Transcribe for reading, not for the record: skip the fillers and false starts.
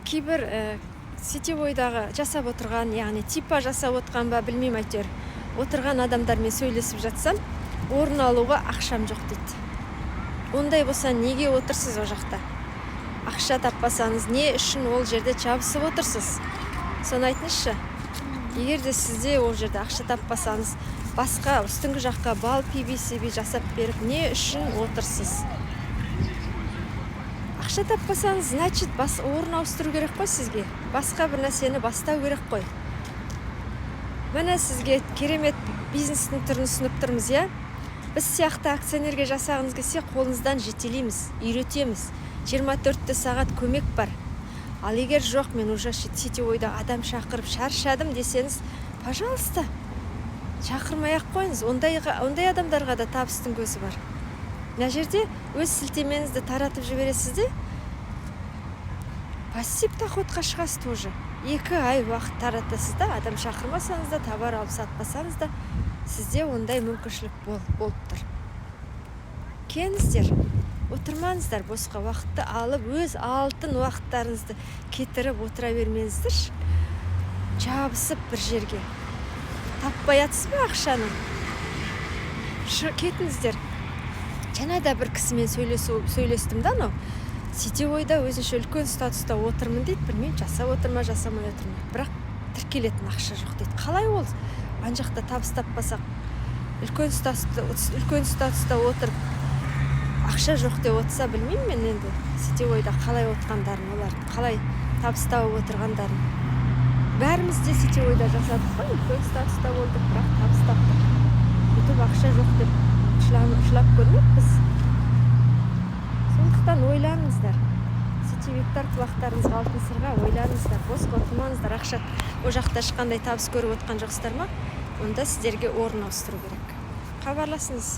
кейбір сетевойдағы жасап отырған, яғни типа жасап отырған ба білмеймін, әйтеуір отырған адамдармен сөйлесіп жатсам, орын алуға ақшам жоқ дейді. Ондай болса неге отырсыз о жақта? Ақша таппасаңыз не үшін ол жерде жабысып отырсыз? Соны айтыңызшы. Егер де сізде ол жерде ақша таппасаңыз, басқа үстіңгі жаққа бал PBCB жасап беріп, не үшін отырсыз? Ақша таппасаңыз, значит, орын ауыстыру керек қой сізге. Басқа бір нәрсені бастау керек қой. Міне сізге керемет бизнестің түрін ұсынып тұрмыз, я? Біз сияқты акционерге жасағыңыз келсе, қолыңыздан жетелейміз, үйретеміз. 24 сағат көмек бар. Ал егер жоқ, мен уже сетевойда адам шақырып шаршадым десеңіз, пожалуйста, шақырмай-ақ қойыңыз. Ондай адамдарға да табыстың көзі бар. Мына жерде өз сілтемеңізді таратып жібересіз де, пассив доходқа шығасыз тоже. 2 ай уақыт таратасыз да, адам шақырмасаңыз да, товар алып сатпасаңыз да, сізде ондай мүмкіншілік болып тұр. Келіңіздер, отырмаңыздар, босқа уақытты алып, өз алтын уақыттарыңызды кетіріп отыра бермеңіздерші. Жабысып бір жерге. Таппай жатсыз ба ақшаны? Кетіңіздер. Жаңа да бір кісімен сөйлестім да, сетевойда өзінше үлкен статуста отырмын дейді, білмеймін, жасап отырма, жасамай отырма. Бірақ тіркелетін ақша жоқ дейді. Қалай ол? Анжақта табыс таппасақ, үлкен статуста отырып, ақша жоқ деп отырса, білмеймін мен енді сетевойда қалай отқандарын, олардың қалай табыс тауып отырғандарын. Бәріміз де сетевойда жасадық қой, үлкен статуста болдық, бірақ табыс таптық. Бүйтіп ақша жоқ деп шылап көрмеппіз. Сондықтан ойланыңыздар. Сетевиктер құлақтарыңызға алтын сырға ойланыңыздар. Босқа отырмаңыздар. Ақша о жақта ешқандай табыс көріп отқан жоқсыздар ма? Онда сіздерге орын ауыстыру керек. Хабарласыңыз.